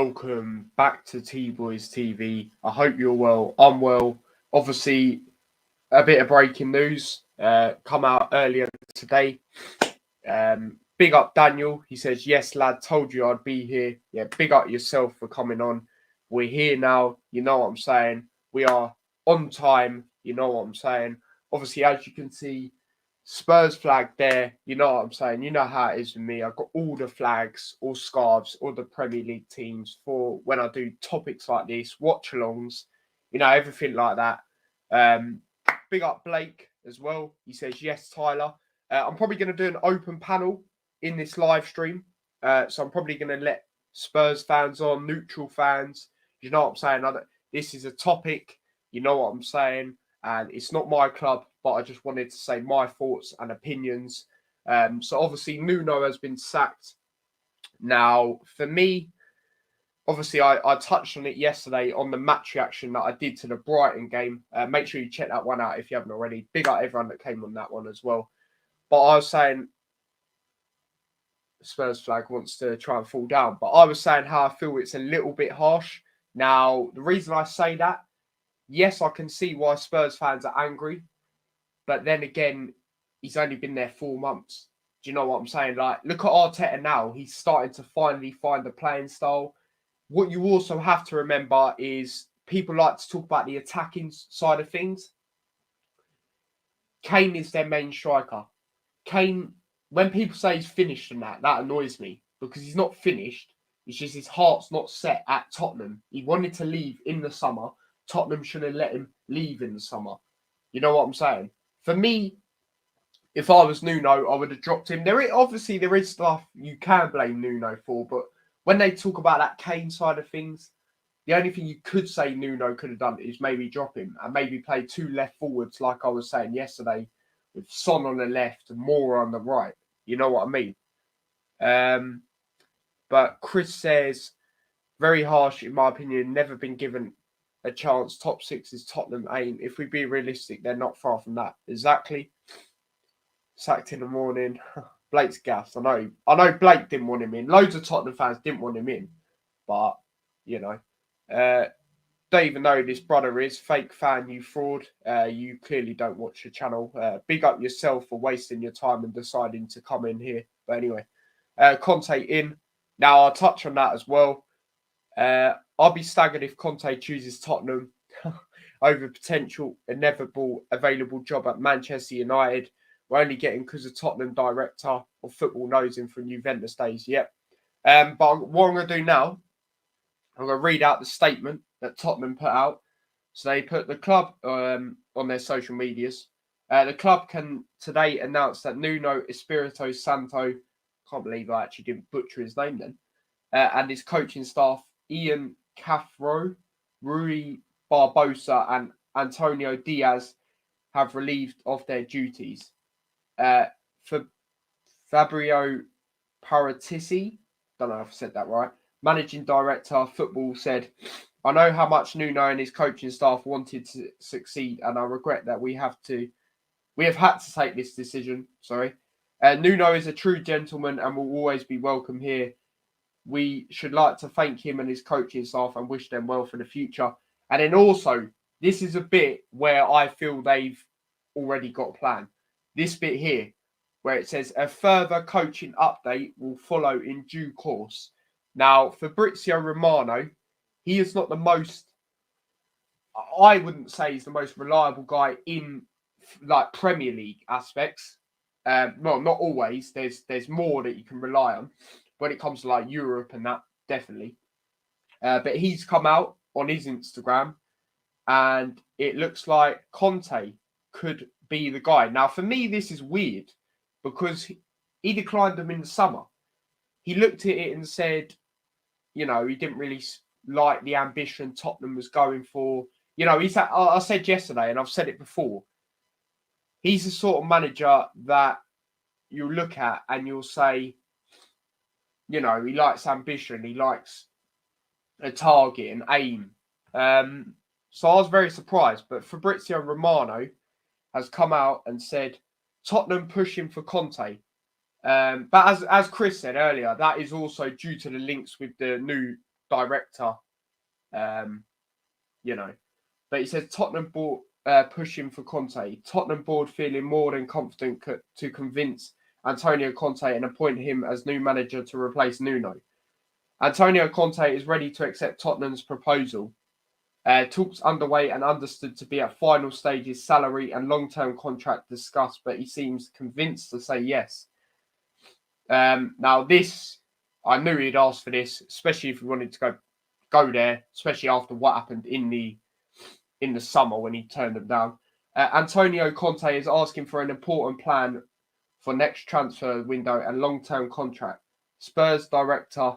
welcome back to T-Boys TV. I hope you're well. I'm well. Obviously, a bit of breaking news come out earlier today. Big up Daniel. He says, yes, lad, told you I'd be here. Yeah, big up yourself for coming on. We're here now. You know what I'm saying? We are on time. You know what I'm saying? Obviously, as you can see, Spurs flag there. You know what I'm saying? You know how it is with me. I've got all the flags, all scarves, all the Premier League teams for when I do topics like this, watch-alongs, everything like that. Big up Blake as well. He says, yes, Tyler. I'm probably going to do an open panel in this live stream. So I'm probably going to let Spurs fans on, neutral fans. You know what I'm saying? This is a topic. You know what I'm saying? And it's not my club, but I just wanted to say my thoughts and opinions. So obviously Nuno has been sacked. Now, for me, obviously I touched on it yesterday on the match reaction that I did to the Brighton game. Make sure you check that one out if you haven't already. Big up everyone that came on that one as well. But I was saying Spurs flag wants to try and fall down. But I was saying how I feel it's a little bit harsh. Now, the reason I say that, yes, I can see why Spurs fans are angry. But then again, he's only been there 4 months. Do you know what I'm saying? Like, look at Arteta now. He's starting to finally find the playing style. What you also have to remember is people like to talk about the attacking side of things. Kane is their main striker. Kane, when people say he's finished and that annoys me because he's not finished. It's just his heart's not set at Tottenham. He wanted to leave in the summer. Tottenham should have let him leave in the summer. You know what I'm saying? For me, if I was Nuno, I would have dropped him. There is stuff you can blame Nuno for, but when they talk about that Kane side of things, the only thing you could say Nuno could have done is maybe drop him and maybe play 2 left forwards like I was saying yesterday, with Son on the left and Moura on the right. You know what I mean? But Chris says, very harsh in my opinion, never been given a chance. Top 6 is Tottenham aim. If we be realistic, they're not far from that. Exactly. Sacked in the morning. Blake's gassed. I know Blake didn't want him in. Loads of Tottenham fans didn't want him in. But, don't even know who this brother is. Fake fan, you fraud. You clearly don't watch the channel. Big up yourself for wasting your time and deciding to come in here. But anyway, Conte in. Now, I'll touch on that as well. I'll be staggered if Conte chooses Tottenham over potential inevitable available job at Manchester United. We're only getting because of Tottenham director of football knows him from Juventus days. Yep. But what I'm going to do now, I'm going to read out the statement that Tottenham put out. So they put the club on their social medias. The club can today announce that Nuno Espirito Santo, can't believe I actually didn't butcher his name then, and his coaching staff, Ian Cathro, Rui Barbosa and Antonio Diaz, have relieved of their duties. For Fabio Paratici, don't know if I said that right, managing director of football, said, I know how much Nuno and his coaching staff wanted to succeed, and I regret that we have had to take this decision. Nuno is a true gentleman and will always be welcome here. We should like to thank him and his coaching staff and wish them well for the future. And then also, this is a bit where I feel they've already got a plan. This bit here, where it says a further coaching update will follow in due course. Now, Fabrizio Romano, he is not the most, I wouldn't say he's the most reliable guy in like Premier League aspects. Well, not always. There's more that you can rely on when it comes to like Europe and that, definitely. But he's come out on his Instagram and it looks like Conte could be the guy. Now, for me, this is weird because he declined them in the summer. He looked at it and said, he didn't really like the ambition Tottenham was going for. I said yesterday, and I've said it before, he's the sort of manager that you look at and you'll say, he likes ambition, he likes a target and aim. So I was very surprised. But Fabrizio Romano has come out and said Tottenham pushing for Conte. But as Chris said earlier, that is also due to the links with the new director, you know. But he says Tottenham board pushing for Conte. Tottenham board feeling more than confident to convince Antonio Conte and appoint him as new manager to replace Nuno. Antonio Conte is ready to accept Tottenham's proposal. Talks underway and understood to be at final stages, salary and long-term contract discussed, but he seems convinced to say yes. Now this, I knew he'd ask for this, especially if he wanted to go there, especially after what happened in the summer when he turned them down. Antonio Conte is asking for an important plan for next transfer window and long-term contract. Spurs director,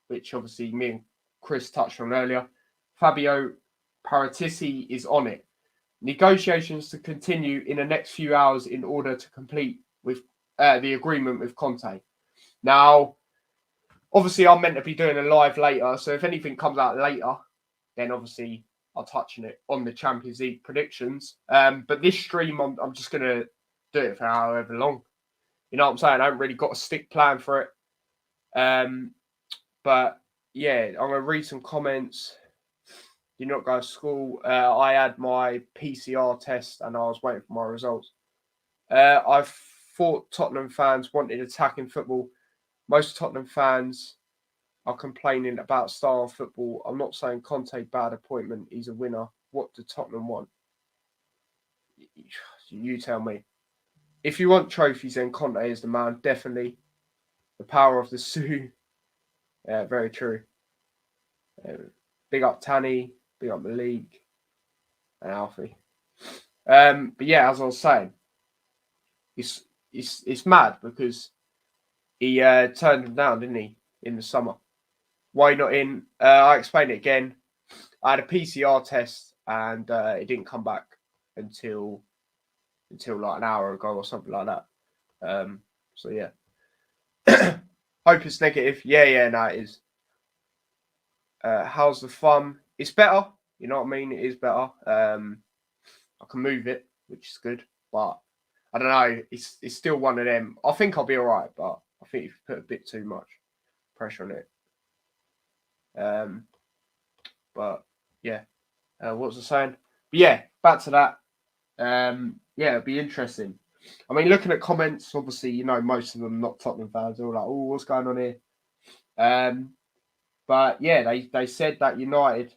which obviously me and Chris touched on earlier, Fabio Paratici, is on it. Negotiations to continue in the next few hours in order to complete with the agreement with Conte. Now, obviously, I'm meant to be doing a live later, so if anything comes out later, then obviously I'll touch on it on the Champions League predictions. But this stream, I'm just going to do it for however long. You know what I'm saying? I haven't really got a stick plan for it. But yeah, I'm going to read some comments. Did not go to school. I had my PCR test and I was waiting for my results. I thought Tottenham fans wanted attacking football. Most Tottenham fans are complaining about style of football. I'm not saying Conte bad appointment. He's a winner. What do Tottenham want? You tell me. If you want trophies, then Conte is the man. Definitely. The power of the Sioux. Very true. Big up Tanny. Big up the league. And Alfie. But yeah, as I was saying, it's mad because he turned him down, didn't he, in the summer? Why not in? I explained it again. I had a PCR test and it didn't come back until like an hour ago or something like that. So yeah. Hope it's negative. Yeah, no, it is. How's the thumb? It's better. You know what I mean? It is better. I can move it, which is good. But I don't know. It's still one of them. I think I'll be all right, but I think if you put a bit too much pressure on it. But yeah. What was I saying? But yeah, back to that. Yeah, it'll be interesting. I mean, looking at comments, obviously, you know, most of them not Tottenham fans. They're all like, "Oh, what's going on here?" But yeah, they said that United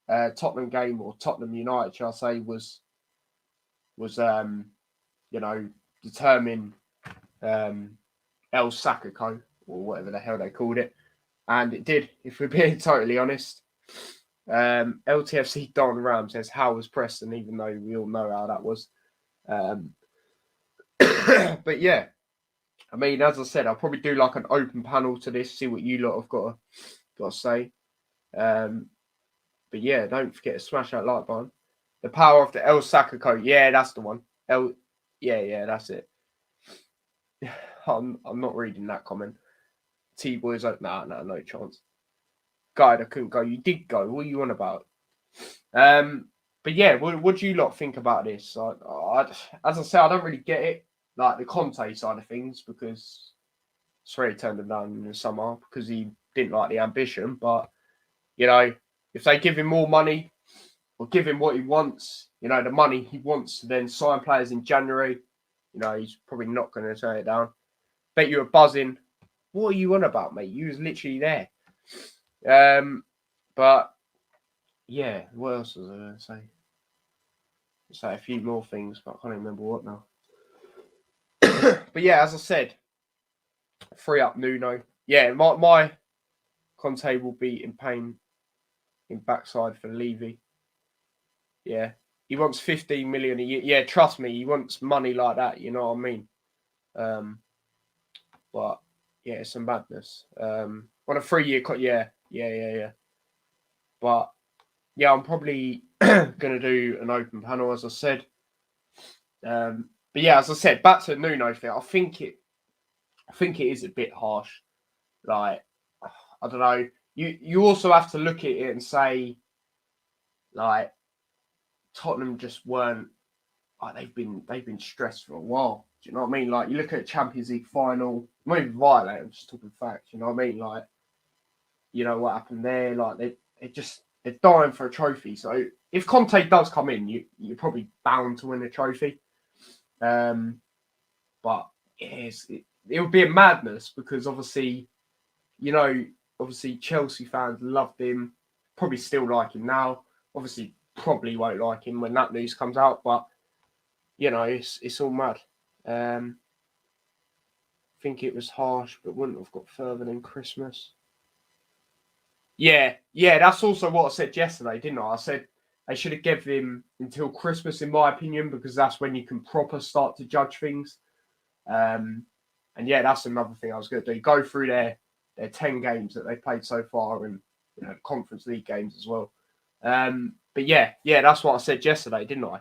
Tottenham game, or Tottenham United, shall I say, was you know, determine El Sacco, or whatever the hell they called it, and it did. If we're being totally honest. LTFC Don Ram says, how was Preston, even though we all know how that was. But yeah, I mean, as I said, I'll probably do like an open panel to this, see what you lot have got to say. But yeah, don't forget to smash that like button. The power of the El Sacco. Yeah, that's the one. Yeah, that's it. I'm not reading that comment. T-Boy's like, nah, no chance. Guy that couldn't go. You did go. What are you on about? But yeah, what do you lot think about this? As I say, I don't really get it, like the Conte side of things, because Swery turned him down in the summer because he didn't like the ambition. But you know, if they give him more money or give him what he wants, you know, the money he wants to then sign players in January, you know, he's probably not going to turn it down. Bet you were buzzing. What are you on about, mate? You was literally there. But yeah, what else was I going to say? Say a few more things, but I can't remember what now. But yeah, as I said, free up Nuno. Yeah, my Conte will be in pain in backside for Levy. Yeah, he wants 15 million a year. Yeah, trust me, he wants money like that. You know what I mean? But yeah, it's some madness. On a 3-year yeah. But yeah, I'm probably gonna do an open panel, as I said. But yeah, as I said, back to Nuno thing. I think it is a bit harsh. Like, I don't know. You also have to look at it and say, like, Tottenham just weren't, like, they've been stressed for a while. Do you know what I mean? Like, you look at Champions League final, I'm not even violent, I'm just talking facts. You know what I mean? Like, you know what happened there. Like they're dying for a trophy. So if Conte does come in, you're probably bound to win a trophy. But it would be a madness because obviously, obviously Chelsea fans loved him, probably still like him now. Obviously, probably won't like him when that news comes out, but it's all mad. I think it was harsh, but wouldn't have got further than Christmas. Yeah, that's also what I said yesterday, didn't I? I said they should have given him until Christmas, in my opinion, because that's when you can proper start to judge things. And yeah, that's another thing I was going to do. Go through their 10 games that they played so far, and Conference League games as well. But yeah, that's what I said yesterday, didn't I?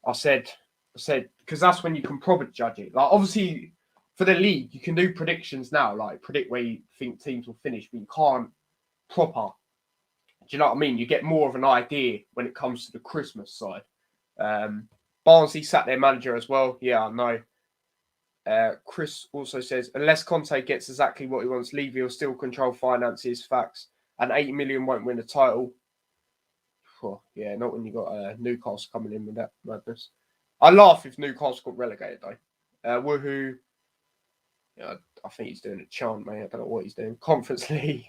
I said because that's when you can probably judge it. Like obviously for the league, you can do predictions now, like predict where you think teams will finish, but you can't proper. Do you know what I mean? You get more of an idea when it comes to the Christmas side. Barnsley sat their manager as well. Yeah, I know. Chris also says, unless Conte gets exactly what he wants, Levy will still control finances, facts, and 80 million won't win a title. Oh, yeah, not when you got Newcastle coming in with that madness. I laugh if Newcastle got relegated though. Woohoo! Yeah, I think he's doing a chant, mate. I don't know what he's doing. Conference League.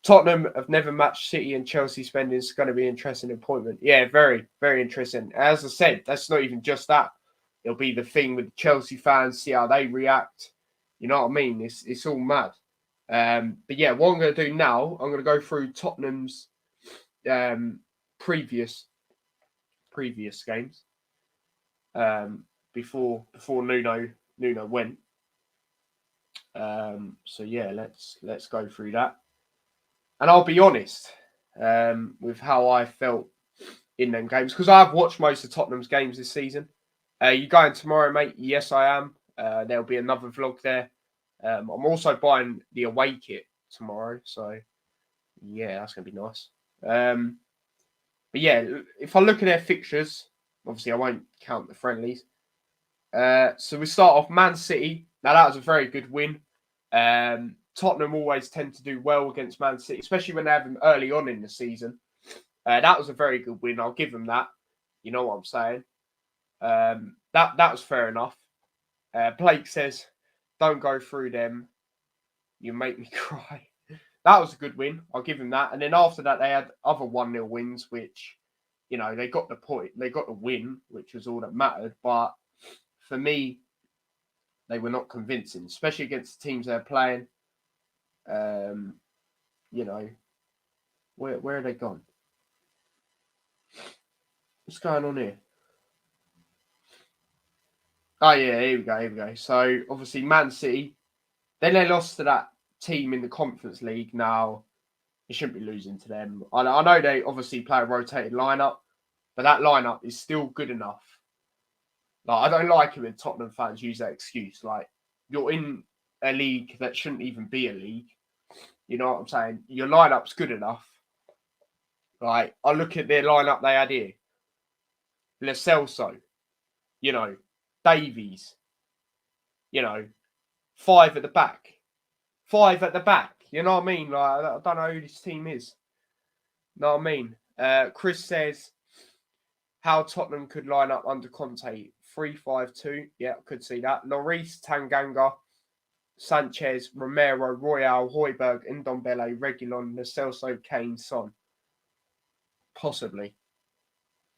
Tottenham have never matched City, and Chelsea spending is going to be an interesting appointment. Yeah, very, very interesting. As I said, that's not even just that. It'll be the thing with the Chelsea fans, see how they react. You know what I mean? It's all mad. But yeah, what I'm going to do now, I'm going to go through Tottenham's previous games before Nuno went. So yeah, let's go through that. And I'll be honest with how I felt in them games because I've watched most of Tottenham's games this season. You going tomorrow, mate? Yes, I am. There'll be another vlog there. I'm also buying the away kit tomorrow, so yeah, that's gonna be nice. But yeah, if I look at their fixtures, obviously I won't count the friendlies. So we start off Man City. Now that was a very good win. Tottenham always tend to do well against Man City, especially when they have them early on in the season. That was a very good win. I'll give them that. You know what I'm saying? That was fair enough. Blake says, "Don't go through them. You make me cry." That was a good win. I'll give him that. And then after that, they had other 1-0 wins, which, they got the point. They got the win, which was all that mattered. But for me, they were not convincing, especially against the teams they're playing. Where are they gone? What's going on here? Oh, yeah, here we go. So, obviously, Man City, then they lost to that team in the Conference League. Now, you shouldn't be losing to them. I know they obviously play a rotated lineup, but that lineup is still good enough. Like, I don't like it when Tottenham fans use that excuse. Like, you're in a league that shouldn't even be a league. You know what I'm saying? Your lineup's good enough. Like, I look at their lineup they had here. Lo Celso, Davies, 5 at the back. 5 at the back. You know what I mean? Like, I don't know who this team is. You know what I mean? Chris says how Tottenham could line up under Conte. 3-5-2. Yeah, I could see that. Lloris, Tanganga, Sanchez, Romero, Royale, Højbjerg, Ndombele, Reguilon, Lo Celso, Kane, Son. Possibly.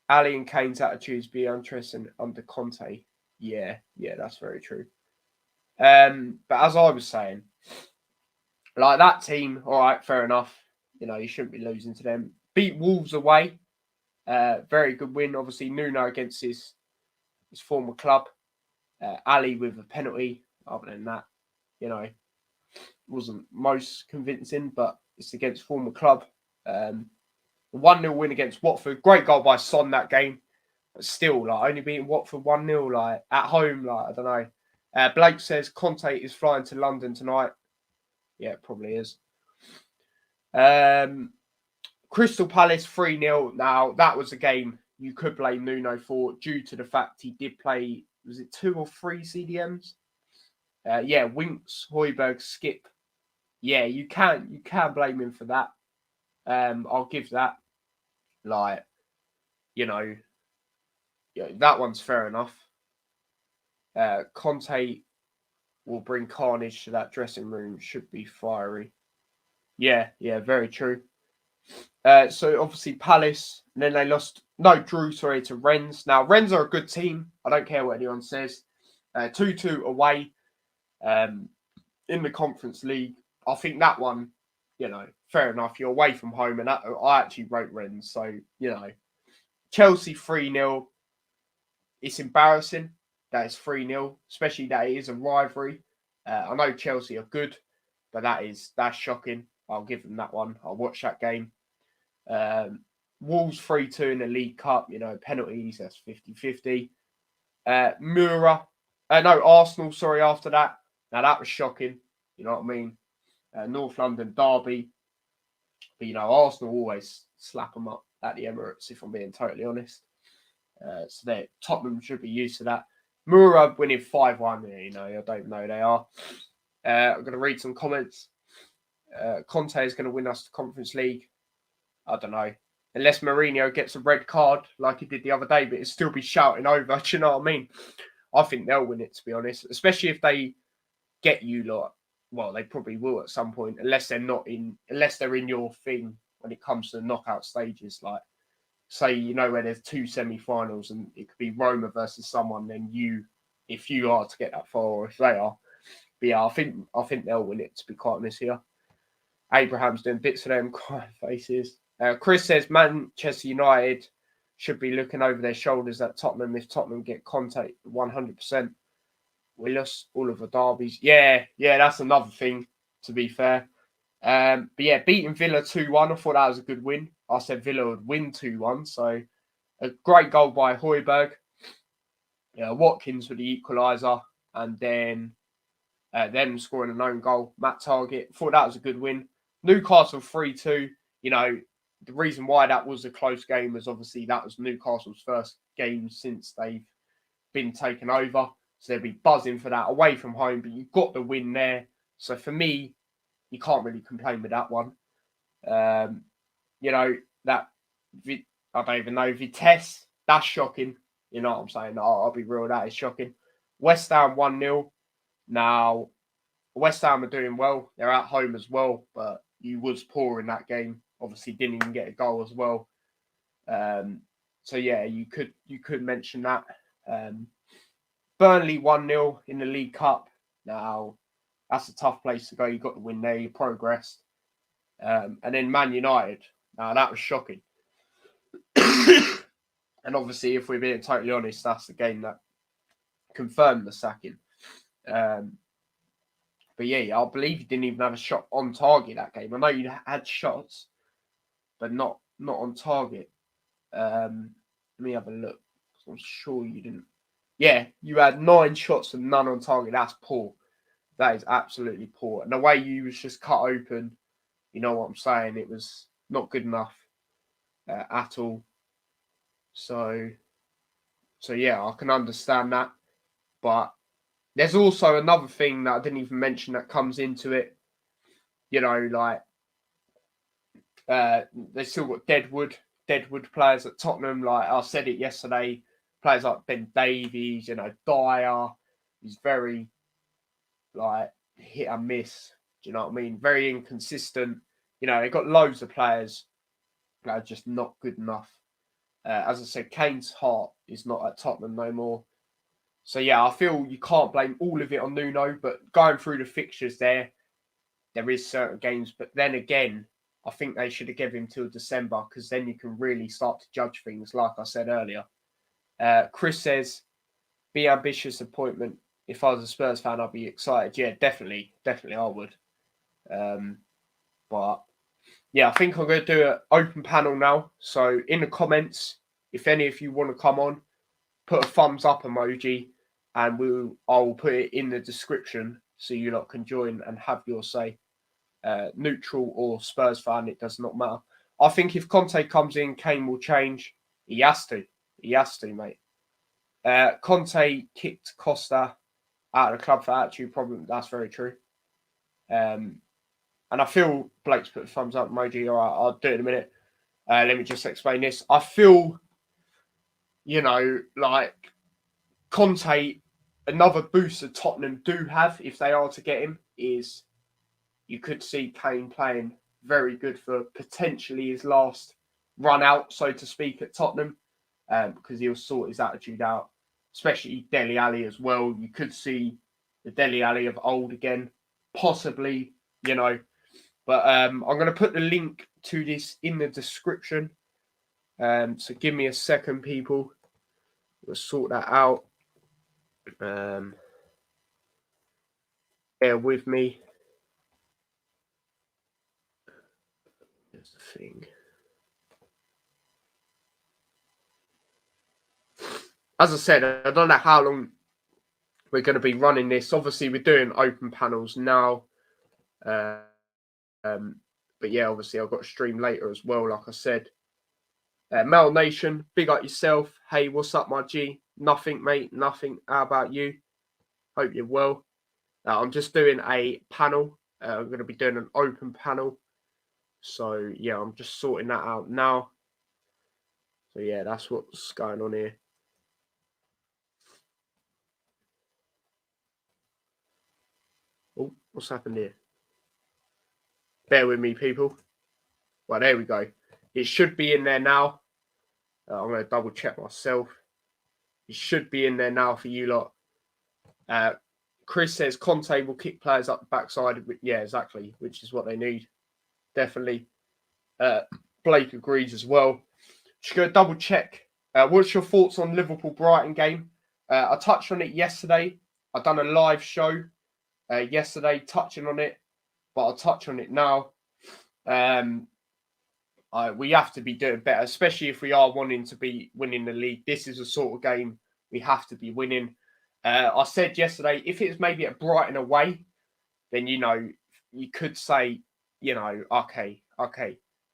Ali and Kane's attitudes be interesting under Conte. Yeah, that's very true. But as I was saying, like that team, all right, fair enough. You shouldn't be losing to them. Beat Wolves away. Very good win. Obviously, Nuno against his former club. Ali with a penalty. Other than that, wasn't most convincing, but it's against former club. 1-0 win against Watford. Great goal by Son that game. But still, like, only beating Watford 1-0, like, at home, like, I don't know. Blake says Conte is flying to London tonight. Yeah, it probably is. Crystal Palace 3-0. Now, that was a game you could blame Nuno for due to the fact he did play, was it 2 or 3 CDMs? Winks, Højbjerg, Skip, yeah, you can blame him for that. I'll give that. Like, you know, that one's fair enough. Conte will bring carnage to that dressing room. Should be fiery. Yeah, very true. So obviously Palace, and then they drew, to Rennes. Now, Rennes are a good team. I don't care what anyone says. 2-2 away in the Conference League. I think that one, fair enough. You're away from home, and that, I actually wrote Rennes. So, Chelsea 3-0. It's embarrassing that it's 3-0, especially that it is a rivalry. I know Chelsea are good, but that's shocking. I'll give them that one. I'll watch that game. Wolves 3-2 in the League Cup, penalties, that's 50-50. Arsenal, sorry, after that. Now that was shocking, you know what I mean? North London derby. But, Arsenal always slap them up at the Emirates, if I'm being totally honest. So Tottenham should be used to that. Mura winning 5-1, I don't know they are. I'm going to read some comments. Conte is going to win us the Conference League. I don't know. Unless Mourinho gets a red card like he did the other day, but it'll still be shouting over. Do you know what I mean? I think they'll win it, to be honest. Especially if they get you lot. Well, they probably will at some point, unless they're in your thing when it comes to the knockout stages. Like, say, where there's 2 semi-finals and it could be Roma versus someone, then if you are to get that far, or if they are. But yeah, I think they'll win it, to be quite honest here. Abraham's doing bits for them, crying faces. Chris says Manchester United should be looking over their shoulders at Tottenham if Tottenham get contact 100%. We lost all of the derbies. Yeah, that's another thing, to be fair. But yeah, beating Villa 2-1, I thought that was a good win. I said Villa would win 2-1, so a great goal by Højbjerg. Watkins with the equaliser, and then them scoring an own goal. Matt Target, thought that was a good win. Newcastle 3-2. The reason why that was a close game was obviously that was Newcastle's first game since they've been taken over. So they'll be buzzing for that away from home, but you've got the win there. So for me, you can't really complain with that one. I don't even know, Vitesse, that's shocking. You know what I'm saying? I'll be real, that is shocking. West Ham 1-0. Now, West Ham are doing well. They're at home as well, but you was poor in that game. Obviously, didn't even get a goal as well. So yeah, you could mention that. Burnley 1-0 in the League Cup. Now, that's a tough place to go. You got the win there. You progressed. And then Man United. Now, that was shocking. And obviously, if we're being totally honest, that's the game that confirmed the sacking. But yeah, I believe he didn't even have a shot on target that game. I know you had shots, but not on target. Let me have a look. I'm sure you didn't. Yeah, you had 9 shots and none on target. That's poor. That is absolutely poor. And the way you was just cut open, you know what I'm saying? It was not good enough at all. So yeah, I can understand that. But there's also another thing that I didn't even mention that comes into it. They still got Deadwood players at Tottenham. Like I said it yesterday, players like Ben Davies, Dyer. He's very hit and miss. Do you know what I mean? Very inconsistent. They've got loads of players that are just not good enough. As I said, Kane's heart is not at Tottenham no more. So yeah, I feel you can't blame all of it on Nuno, but going through the fixtures there is certain games. But then again, I think they should have given him till December because then you can really start to judge things, like I said earlier. Chris says, be ambitious appointment. If I was a Spurs fan, I'd be excited. Yeah, definitely I would. But yeah, I think I'm going to do an open panel now. So in the comments, if any of you want to come on, put a thumbs up emoji and I'll put it in the description so you lot can join and have your say. Neutral or Spurs fan, it does not matter. I think if Conte comes in, Kane will change. He has to, mate. Conte kicked Costa out of the club for attitude problem. That's very true. and I feel Blake's put a thumbs up emoji. All right, I'll do it in a minute. Let me just explain this. I feel, like Conte, another boost that Tottenham do have if they are to get him is you could see Kane playing very good for potentially his last run out, so to speak, at Tottenham, because he'll sort his attitude out, especially Dele Alli as well. You could see the Dele Alli of old again, possibly, But I'm going to put the link to this in the description. So give me a second, people. We'll sort that out. Bear with me. Here's the thing. As I said, I don't know how long we're going to be running this. Obviously, we're doing open panels now. But yeah, obviously, I've got to stream later as well, like I said. Mel Nation, big up yourself. Hey, what's up, my G? Nothing, mate. Nothing. How about you? Hope you're well. I'm just doing a panel. I'm going to be doing an open panel. So, yeah, I'm just sorting that out now. So, yeah, that's what's going on here. Oh, what's happened here? Bear with me, people. Well, there we go. It should be in there now. I'm going to double check myself. It should be in there now for you lot. Chris says Conte will kick players up the backside. Yeah, exactly, which is what they need. Definitely. Blake agrees as well. Just go double check. What's your thoughts on Liverpool-Brighton game? I touched on it yesterday. I've done a live show yesterday touching on it, but I'll touch on it now. We have to be doing better, especially if we are wanting to be winning the league. This is a sort of game we have to be winning. I said yesterday, if it's maybe at Brighton away, then, you could say, okay.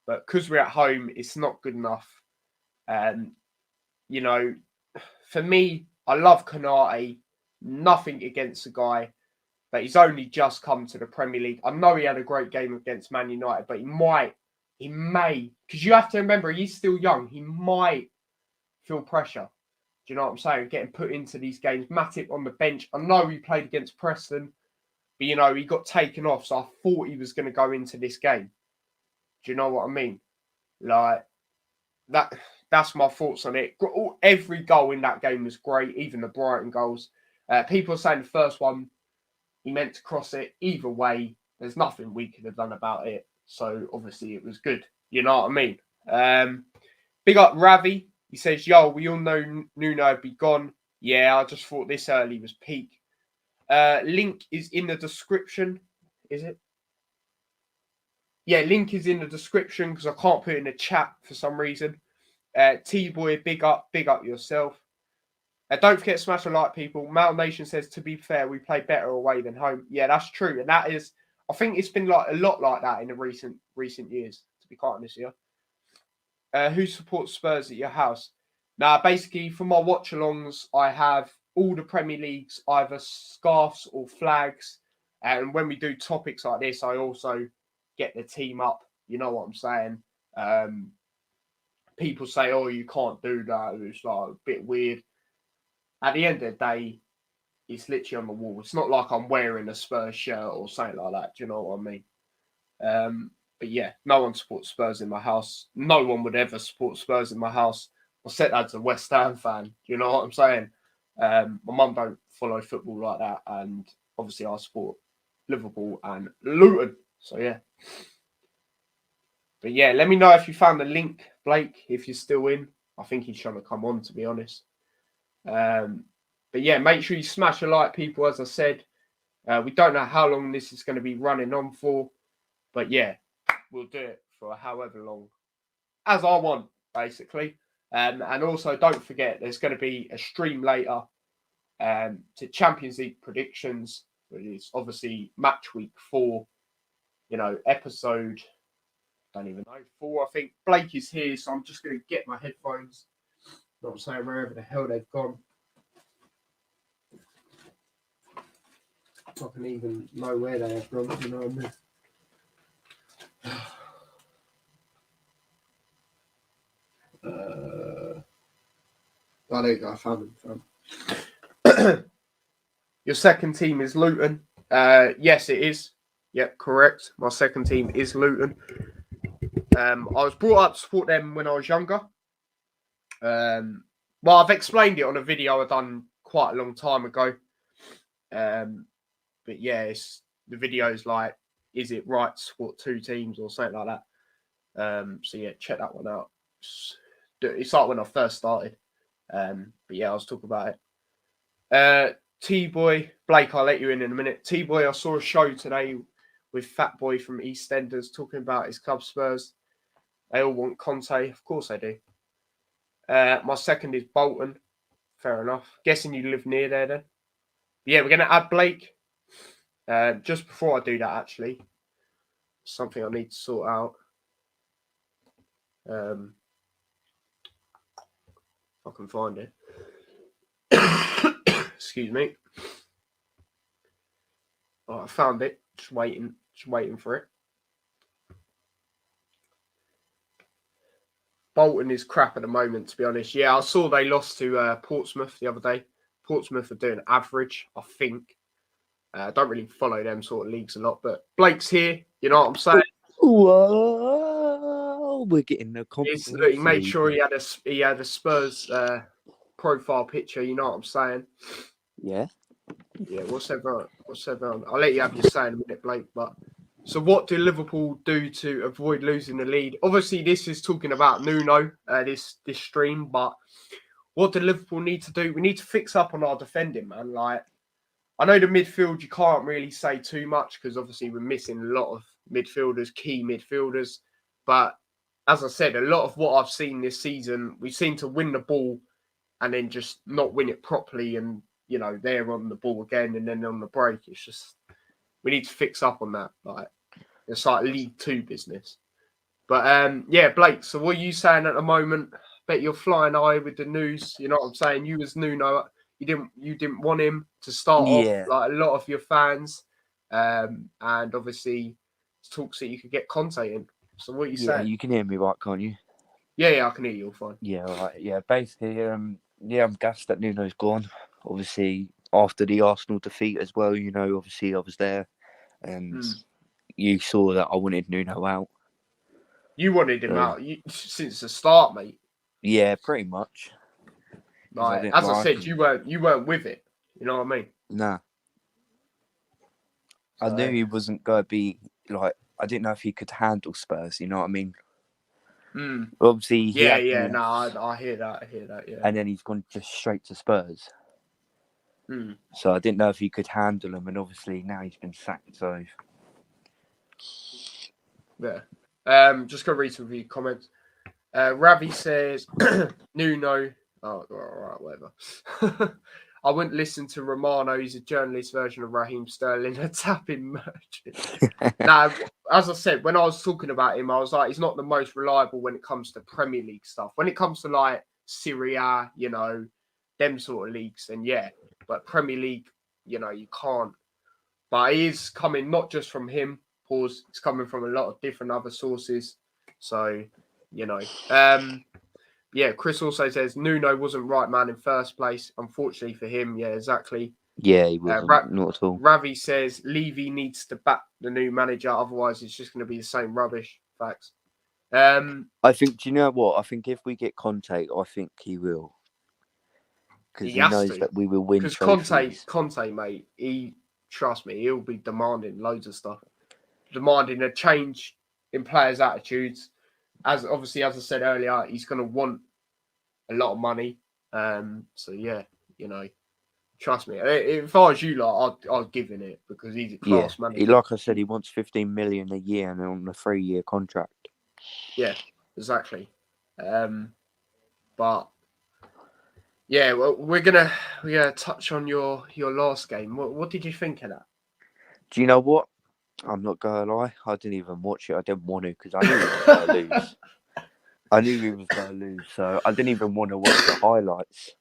But because we're at home, it's not good enough. For me, I love Konate. Nothing against the guy, but he's only just come to the Premier League. I know he had a great game against Man United, but he may, because you have to remember, he's still young. He might feel pressure. Do you know what I'm saying? Getting put into these games. Matip on the bench. I know he played against Preston, but, he got taken off, so I thought he was going to go into this game. Do you know what I mean? Like, that's my thoughts on it. Every goal in that game was great, even the Brighton goals. People are saying the first one, he meant to cross it. Either way, there's nothing we could have done about it. So, obviously, it was good. You know what I mean? Big up Ravi. He says, yo, we all know Nuno would be gone. Yeah, I just thought this early was peak. Link is in the description. Is it? Yeah, link is in the description because I can't put it in the chat for some reason. T-Boy, big up yourself. Don't forget to smash the like, people. Mal Nation says, to be fair, we play better away than home. Yeah, that's true. And that is, I think it's been like a lot like that in the recent years, to be quite honest here. Who supports Spurs at your house? Now, basically, for my watch-alongs, I have all the Premier Leagues, either scarves or flags. And when we do topics like this, I also get the team up. You know what I'm saying? People say, oh, you can't do that. It's like a bit weird. At the end of the day, it's literally on the wall. It's not like I'm wearing a Spurs shirt or something like that. Do you know what I mean? But yeah, no one supports Spurs in my house. No one would ever support Spurs in my house. I said that's a West Ham fan. Do you know what I'm saying? My mum don't follow football like that, and obviously I support Liverpool and Luton. So yeah. But yeah, let me know if you found the link, Blake, if you're still in. I think he's trying to come on, to be honest. But yeah, make sure you smash a like, people, as I said. We don't know how long this is going to be running on for. But yeah, we'll do it for however long as I want, basically. And also, don't forget, there's going to be a stream later to Champions League predictions, which is obviously match week 4, episode, don't even know, 4, I think. Blake is here, so I'm just going to get my headphones. Not saying wherever the hell they've gone. I can even know where they have gone, you know what I mean? Oh, there you go. I found him. Your second team is Luton. Yes, it is. Yep, correct. My second team is Luton. I was brought up to support them when I was younger. Well, I've explained it on a video I've done quite a long time ago. But yeah, the video's like, is it right to support two teams or something like that? So yeah, check that one out. It's like when I first started. But yeah, I was talking about it. T-Boy, Blake, I'll let you in a minute. T-Boy, I saw a show today with Fat Boy from EastEnders talking about his club Spurs. They all want Conte. Of course they do. My second is Bolton. Fair enough. Guessing you live near there then. Yeah, we're going to add Blake. Just before I do that, actually, something I need to sort out. If I can find it. Excuse me. Oh, I found it. Just waiting for it. Bolton is crap at the moment, to be honest. Yeah, I saw they lost to Portsmouth the other day. Portsmouth are doing average, I think. I don't really follow them sort of leagues a lot, but Blake's here. You know what I'm saying? Whoa, we're getting no confidence. He made sure he had a Spurs profile picture. You know what I'm saying? Yeah. Yeah. What's everyone? I'll let you have your say in a minute, Blake. But so, what do Liverpool do to avoid losing the lead? Obviously, this is talking about Nuno. This stream, but what do Liverpool need to do? We need to fix up on our defending, man. Like, I know the midfield, you can't really say too much because obviously we're missing a lot of midfielders, key midfielders. But as I said, a lot of what I've seen this season, we seem to win the ball and then just not win it properly. And, you know, they're on the ball again and then on the break. It's just, we need to fix up on that. Like, it's like League Two business. But yeah, Blake, so what are you saying at the moment? Bet you're flying high with the news. You know what I'm saying? You as Nuno, you didn't want him to start off like a lot of your fans. And obviously talks that you could get Conte in. So what are you saying? Yeah, you can hear me right, can't you? Yeah, I can hear you all fine. Yeah, right. Yeah, basically, I'm gassed that Nuno's gone. Obviously, after the Arsenal defeat as well, you know, obviously I was there and you saw that I wanted Nuno out. You wanted him out since the start, mate. Yeah, pretty much. Like, as I said, you weren't with it. You know what I mean? Nah. So, I knew he wasn't going to be, like, I didn't know if he could handle Spurs, you know what I mean? Obviously, I hear that, yeah. And then he's gone just straight to Spurs. So I didn't know if he could handle him, and obviously now he's been sacked, so... Yeah. Just going to read some of your comments. Ravi says, Nuno... Oh, all right, whatever. I wouldn't listen to Romano. He's a journalist version of Raheem Sterling, a tapping merchant. Now, as I said, when I was talking about him, I was like, he's not the most reliable when it comes to Premier League stuff. When it comes to, like, Serie A, you know, them sort of leagues, then yeah. But Premier League, you know, you can't. But it is coming not just from him. It's coming from a lot of different other sources. So, you know. Yeah, Chris also says Nuno wasn't right man in first place. Unfortunately for him, yeah, exactly. Yeah, he wasn't, not at all. Ravi says Levy needs to back the new manager, otherwise it's just going to be the same rubbish. Facts. I think, do you know what? I think if we get Conte, I think he will. Because he knows that we will win trophies. Because Conte, mate, trust me, he'll be demanding loads of stuff. Demanding a change in players' attitudes. As I said earlier, he's going to want a lot of money. So yeah, you know, trust me. If I was you, I'd give in it because he's a class manager. Like I said, he wants 15 million a year and on a 3-year contract. Yeah, exactly. But yeah, well, we're gonna touch on your last game. What did you think of that? Do you know what? I'm not gonna lie. I didn't even watch it. I didn't want to because I knew we were gonna lose. I knew we was gonna lose, so I didn't even want to watch the highlights.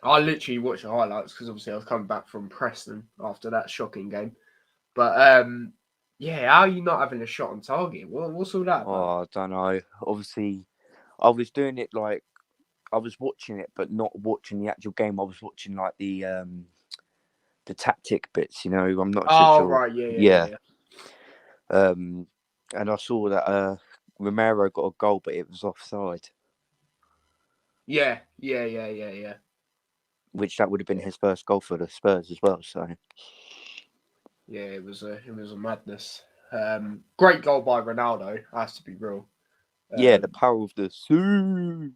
I literally watched the highlights because obviously I was coming back from Preston after that shocking game. But Yeah, how are you not having a shot on target? What's all that about? Oh, I don't know. Obviously, I was doing it like I was watching it, but not watching the actual game. I was watching like the tactic bits. You know, I'm not so Oh, sure. right, Yeah. yeah. And I saw that Romero got a goal, but it was offside, Yeah. which that would have been Yeah, his first goal for the Spurs as well. So yeah, it was a madness. Great goal by Ronaldo, has to be real. yeah, the Um, power of the sea.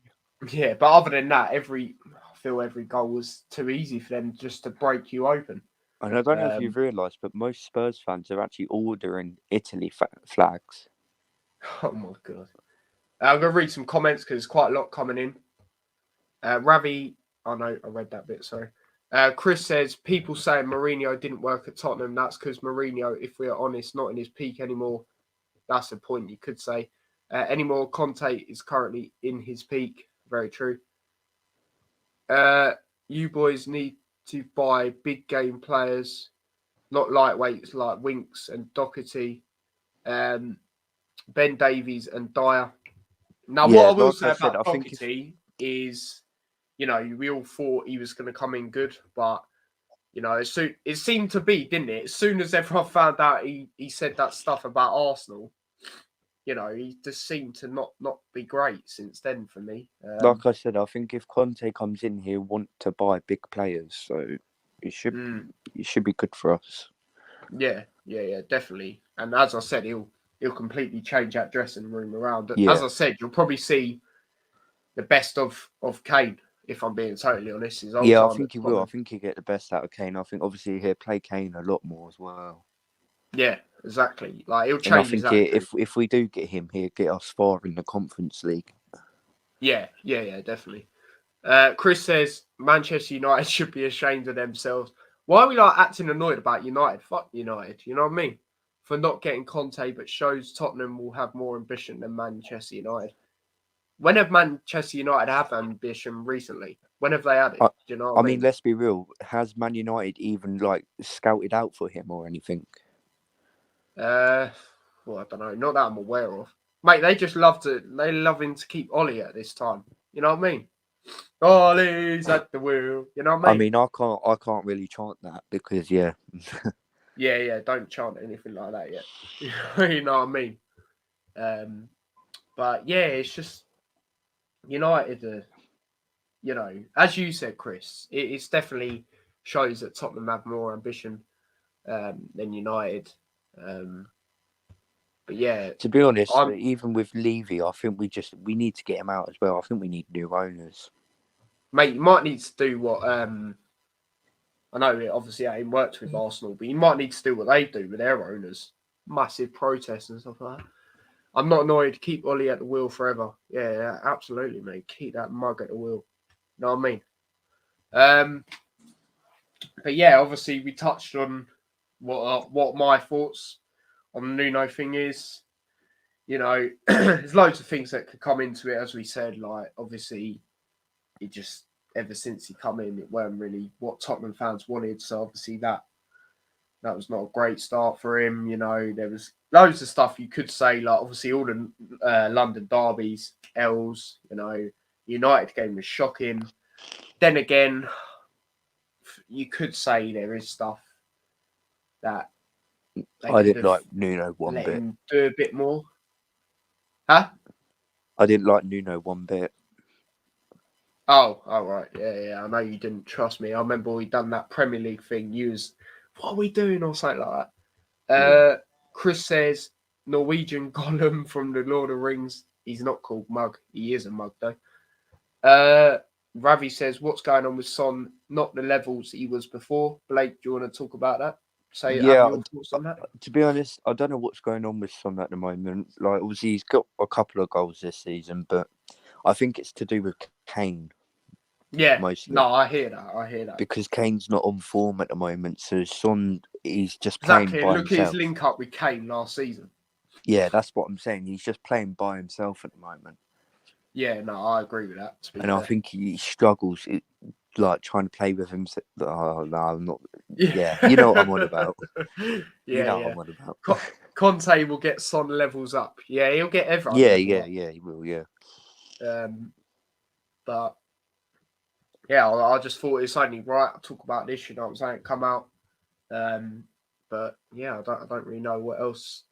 yeah, but other than that, I feel every goal was too easy for them just to break you open. And I don't know if Um, you've realised, but most Spurs fans are actually ordering Italy flags. oh my god. I'm gonna read some comments because there's quite a lot coming in. Ravi, oh no, I read that bit. Sorry. Chris says people saying Mourinho didn't work at Tottenham. That's because Mourinho, if we are honest, not in his peak anymore. That's a point you could say. Anymore, Conte is currently in his peak. Very true. You boys need to buy big game players, not lightweights like Winks and Doherty, um, Ben Davies and Dyer. Now, what Yeah, I will like say I said, about I think if Doherty is, we all thought he was going to come in good, but it seemed to be, didn't it? As soon as everyone found out he said that stuff about Arsenal, he just seemed to not be great since then for me. like I said, I think if Conte comes in, he'll want to buy big players, so it should Mm, it should be good for us. yeah, definitely. And as I said, he'll completely change that dressing room around. As Yeah, I said, you'll probably see the best of Kane, if I'm being totally honest. His old yeah, I time at think he will. I Tottenham. think he'll get the best out of Kane. I think obviously he'll play Kane a lot more as well. Yeah, exactly. Like he'll And I change his think attitude. if we do get him, he'll get us far in the Conference League. Yeah, definitely. Chris says Manchester United should be ashamed of themselves. Why are we like acting annoyed about United? Fuck United, you know what I mean? For not getting Conte, but shows Tottenham will have more ambition than Manchester United. When have Manchester United had ambition recently? When have they had it? I, Do you know I what I mean, mean? let's be real. Has Man United even like scouted out for him or anything? Uh, well, I don't know. Not that I'm aware of. Mate, they love him to keep Ollie at this time. You know what I mean? Ollie's at the wheel. You know what I I mean? mean, I can't really chant that because yeah, Yeah, don't chant anything like that yet. You know what I mean? But yeah, it's just United. As you said, Chris, it's definitely shows that Tottenham have more ambition than United. Um, but yeah, to be honest, I'm even with Levy, I think we need to get him out as well. I think we need new owners. mate. You might need to do what I know. It obviously ain't worked with Arsenal, but you might need to do what they do with their owners. Massive protests and stuff like that. I'm not annoyed. Keep Ollie at the wheel forever. Yeah, absolutely, mate. Keep that mug at the wheel. You know what I mean? But yeah, obviously we touched on what my thoughts on the Nuno thing is. There's loads of things that could come into it, as we said. Like obviously, it just ever since he come in, it weren't really what Tottenham fans wanted. So obviously that was not a great start for him. There was loads of stuff you could say, like obviously all the London derbies, L's. United game was shocking. Then again, you could say there is stuff that they I could didn't have like Nuno one let bit. him do a bit more. Huh? I didn't like Nuno one bit. Oh, right. Yeah. I know you didn't trust me. I remember we done that Premier League thing. You was, what are we doing or something like that? Yeah, Chris says Norwegian Gollum from the Lord of the Rings. He's not called Mug. He is a mug though. Ravi says, what's going on with Son? Not the levels he was before. Blake, do you want to talk about that? Have yeah. your thoughts on that? To be honest, I don't know what's going on with Son at the moment. Like, obviously, he's got a couple of goals this season, but I think it's to do with Kane Yeah. mostly No, I hear that. because Kane's not on form at the moment. So Son, he's just playing Exactly. And by look at his himself. link up with Kane last season. Yeah, that's what I'm saying. He's just playing by himself at the moment, Yeah, no, I agree with that, to be and I fair. think he struggles. Like trying to play with him. Oh no, I'm not. Yeah. Yeah, you know what I'm on about. You know what Yeah. I'm on about. Conte will get Son levels up. Yeah, he'll get everyone. Yeah, level yeah, up. yeah, he will, yeah. But yeah, I just thought it's only right to talk about this. You know what I'm saying? Come out. But yeah, I don't really know what else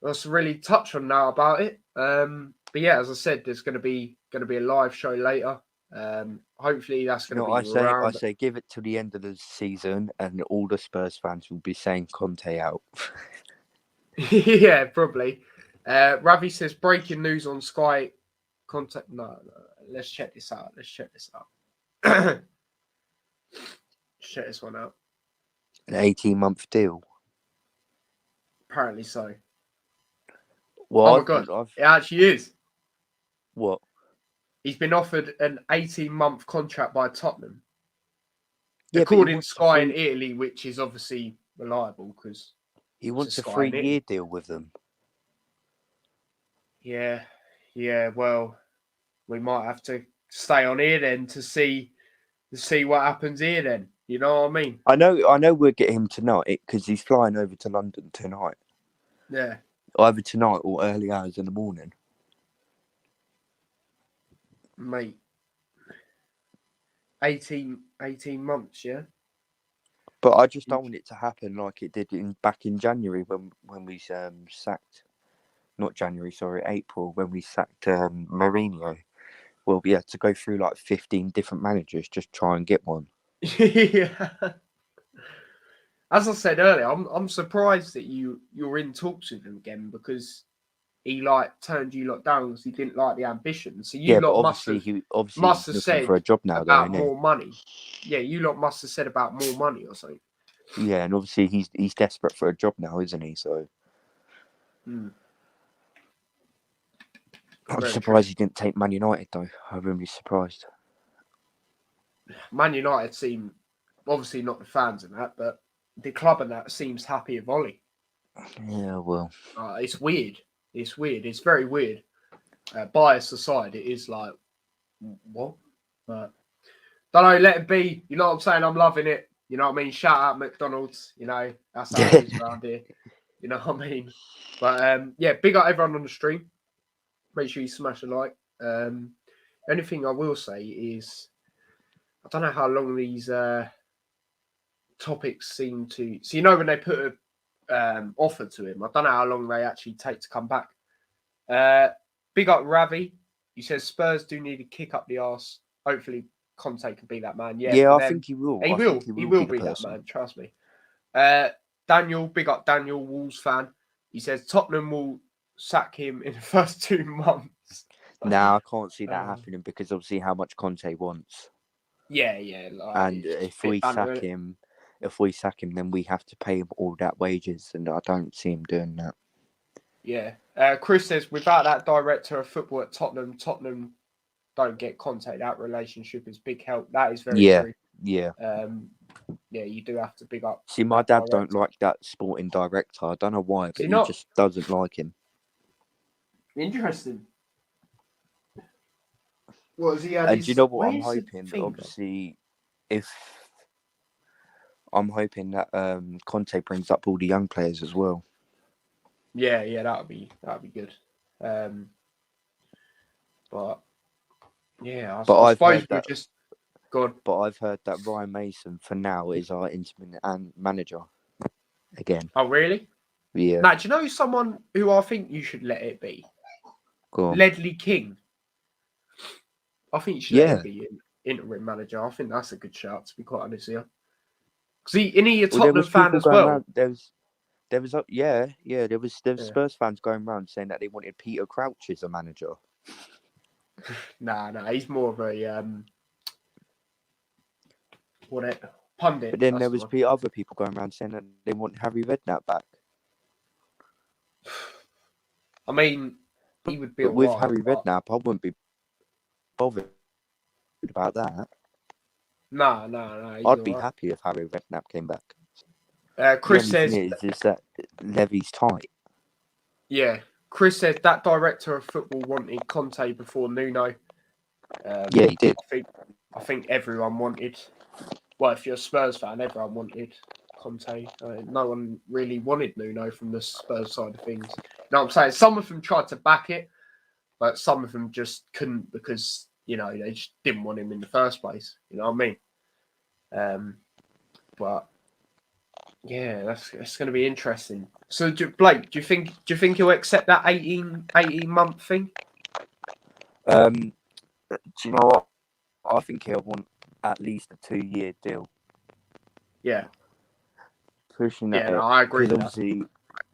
to really touch on now about it. But yeah, as I said, there's going to be a live show later. Hopefully that's You going to know, be I around. say, give it to the end of the season, and all the Spurs fans will be saying Conte out. Yeah, probably. Ravi says breaking news on Sky. Contact. No, let's check this out. Let's check this one out. An 18-month deal. Apparently so. Well, Oh my god, it actually is. What? He's been offered an 18-month contract by Tottenham. Yeah, According to Sky in Italy, which is obviously reliable because he wants a 3-year deal with them. Yeah. Well, we might have to stay on here then to see what happens here. Then you know what I mean? I know. We'll get him tonight because he's flying over to London tonight. Yeah. Either tonight or early hours in the morning. Mate. 18 months, yeah. But I just don't want it to happen like it did back in January when we sacked, not January, sorry, April, when we sacked Mourinho. Well, yeah, to go through like 15 different managers, just try and get one. Yeah. As I said earlier, I'm surprised that you're in talks with him again because he turned you lot down because he didn't like the ambition. So you lot must have looking said for a job now, about though, more money. Yeah, you lot must have said about more money or something. Yeah, and obviously he's desperate for a job now, isn't he? So I'm surprised he didn't take Man United, though. I'm really surprised. Man United seem obviously not the fans in that, but the club and that seems happy with Ollie. Yeah, well, it's weird. It's very weird. Bias aside, it is like what? But don't know. Let it be. You know what I'm saying? I'm loving it. You know what I mean? Shout out McDonald's. You know that's how it is around here. You know what I mean? But yeah, big up everyone on the stream. Make sure you smash a like. Anything I will say is, I don't know how long these topics seem to. So you know when they put a offer to him, I don't know how long they actually take to come back. Big up Ravi. He says Spurs do need to kick up the arse. Hopefully Conte can be that man. Yeah, I think he will. He will be that man. Trust me. Daniel, big up Daniel, Wolves fan. He says Tottenham will sack him in the first 2 months. Nah, I can't see that happening because obviously how much Conte wants. Yeah. And if we sack him, then we have to pay him all that wages, and I don't see him doing that. Yeah. Chris says without that director of football at Tottenham don't get Conte. That relationship is big help. That is very true. Yeah. Yeah, you do have to big up. See, my dad don't like that sporting director. I don't know why, but he just doesn't like him. Interesting. What has he had? And do you know what I'm hoping? Obviously, I'm hoping that Conte brings up all the young players as well. Yeah, that'd be good. But yeah, I suppose we're just good. But I've heard that Ryan Mason for now is our interim manager again. Oh really? Yeah. Now, do you know someone who I think you should let it be? Go on. Ledley King. I think you should let it be interim manager. I think that's a good shout, to be quite honest here. Because he's a Tottenham fan as well. There was Spurs fans going around saying that they wanted Peter Crouch as a manager. Nah, he's more of a pundit. But then there was other people going around saying that they want Harry Redknapp back. I mean, he would be. But with Harry Redknapp, I wouldn't be bothered about that. No. I'd be happy if Harry Redknapp came back. Chris says is that Levy's tight. Yeah, Chris said that director of football wanted Conte before Nuno. Yeah, he did. I think everyone wanted. Well, if you're a Spurs fan, everyone wanted Conte. No one really wanted Nuno from the Spurs side of things. You know what I'm saying? Some of them tried to back it, but some of them just couldn't because, they just didn't want him in the first place. You know what I mean? But yeah, that's going to be interesting. So, Blake, do you think he'll accept that 18 month thing? Do you know what? I think he'll want at least a 2-year deal. Yeah. Pushing Yeah, that. no, I agree with that. Obviously,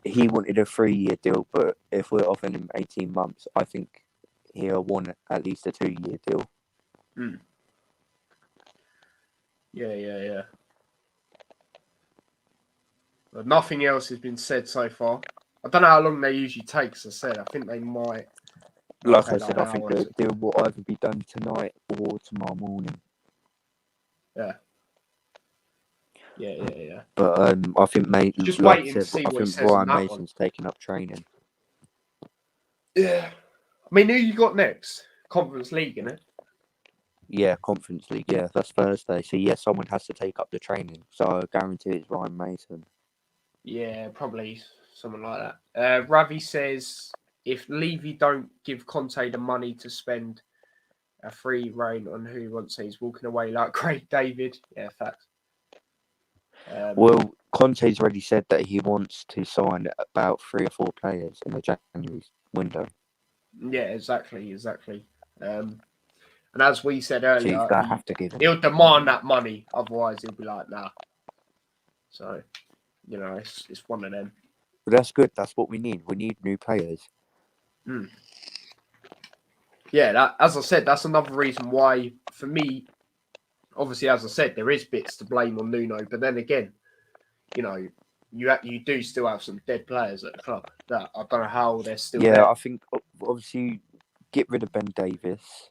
he wanted a 3-year deal, but if we're offering him 18 months, I think he'll want at least a 2-year deal. Mm. Yeah. But nothing else has been said so far. I don't know how long they usually take, as I said. I think they might. Like I said, I think the deal will either be done tonight or tomorrow morning. Yeah. But I think, mate, just like waiting I said, to see I what it think says on Ryan that Mason's one. taking up training. Yeah. I mean, who you got next? Conference League, innit? Yeah, Conference League. Yeah, that's Thursday. So, yeah, someone has to take up the training. So, I guarantee it's Ryan Mason. Yeah, probably someone like that. Ravi says, if Levy don't give Conte the money to spend a free reign on who he wants, he's walking away like Craig David. Yeah, facts. Well, Conte's already said that he wants to sign about 3 or 4 players in the January window. Yeah, exactly. And as we said earlier, so he's gonna have to give him. He'll demand that money, otherwise he'll be like, nah. So, it's one of them. But that's good. That's what we need. We need new players. Mm. Yeah, as I said, that's another reason why, for me, obviously, as I said, there is bits to blame on Nuno, but then again, you do still have some dead players at the club that I don't know how they're still there. Yeah, I think obviously get rid of Ben Davis.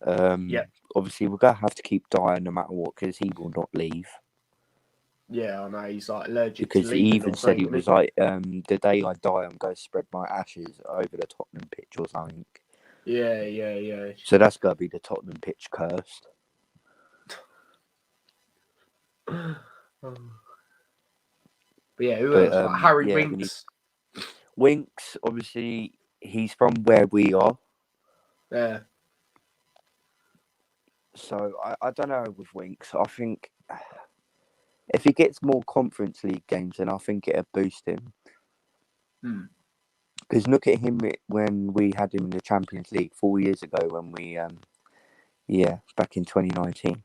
Obviously, we're gonna have to keep Dyer no matter what because he will not leave. Yeah, I know he's like allergic because to he even said he was like, the day I die, I'm going to spread my ashes over the Tottenham pitch or something. Yeah. So that's got to be the Tottenham pitch cursed. But yeah, who else? Like Harry Winks. Winks, obviously, he's from where we are. Yeah. So I don't know with Winks. I think if he gets more Conference League games, then I think it'll boost him. Because look at him when we had him in the Champions League 4 years ago when we, back in 2019.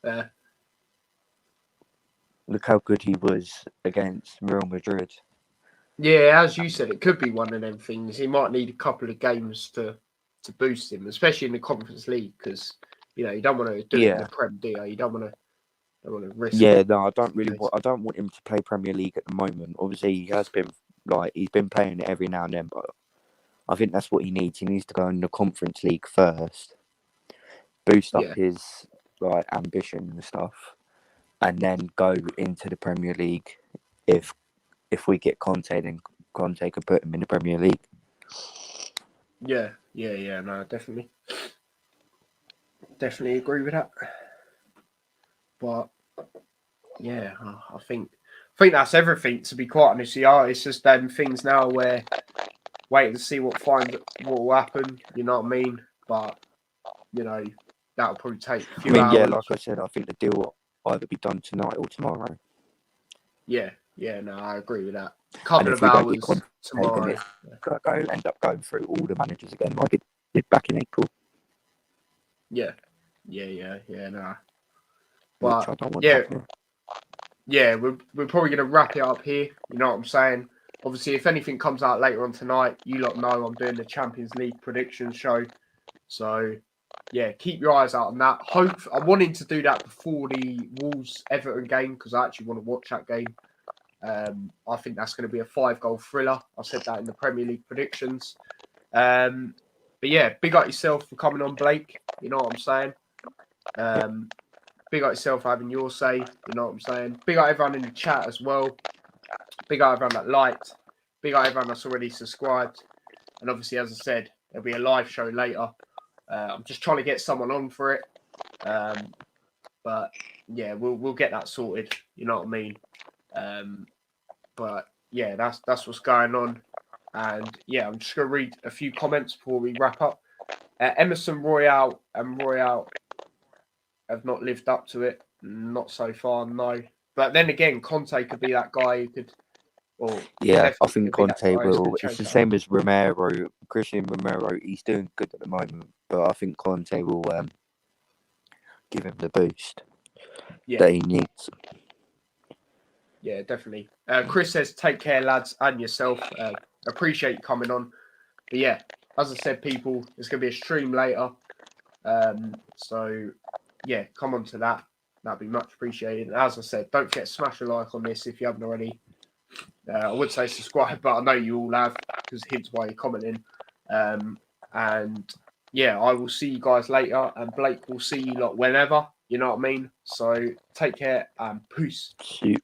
Yeah. Look how good he was against Real Madrid. Yeah, as you said, it could be one of them things. He might need a couple of games to boost him, especially in the Conference League, because you don't want to do it in the Prem, do you? You don't want to risk. Yeah, no, I don't really want. I don't want him to play Premier League at the moment. Obviously, he has been he's been playing it every now and then, but I think that's what he needs. He needs to go in the Conference League first, boost up his ambition and stuff, and then go into the Premier League. If we get Conte, then Conte can put him in the Premier League. Yeah, no, definitely agree with that. But yeah, I think that's everything. To be quite honest, it's just them things now where waiting to see what will happen. You know what I mean? But that'll probably take a few hours. Yeah, like I said, I think the deal will either be done tonight or tomorrow. Yeah, no, I agree with that. A couple of hours tomorrow. End up going through all the managers again, like it did back in April. Yeah, nah. But I don't want we're probably gonna wrap it up here. You know what I'm saying? Obviously, if anything comes out later on tonight, you lot know I'm doing the Champions League prediction show. So yeah, keep your eyes out on that. I'm wanting to do that before the Wolves Everton game because I actually want to watch that game. I think that's going to be a 5-goal thriller. I said that in the Premier League predictions. But yeah, big up yourself for coming on, Blake. You know what I'm saying? Big up yourself for having your say. You know what I'm saying? Big up everyone in the chat as well. Big up everyone that liked. Big up everyone that's already subscribed. And obviously, as I said, there'll be a live show later. I'm just trying to get someone on for it. But yeah, we'll get that sorted. You know what I mean? But yeah, that's what's going on. And yeah, I'm just gonna read a few comments before we wrap up. Emerson Royale and Royale have not lived up to it. Not so far, no. But then again, Conte could be that guy who could, or Yeah, I Levy think could be that Conte guy who will. could It's change the it up. same as Romero, Christian Romero. He's doing good at the moment, but I think Conte will give him the boost that he needs. Yeah, definitely. Chris says, "Take care, lads, and yourself. Appreciate you coming on." But yeah, as I said, people, there's gonna be a stream later. So yeah, come on to that. That'd be much appreciated. And as I said, don't forget to smash a like on this if you haven't already. I would say subscribe, but I know you all have because hence why you're commenting. And yeah, I will see you guys later, and Blake will see you lot whenever. You know what I mean? So take care and peace. Shoot.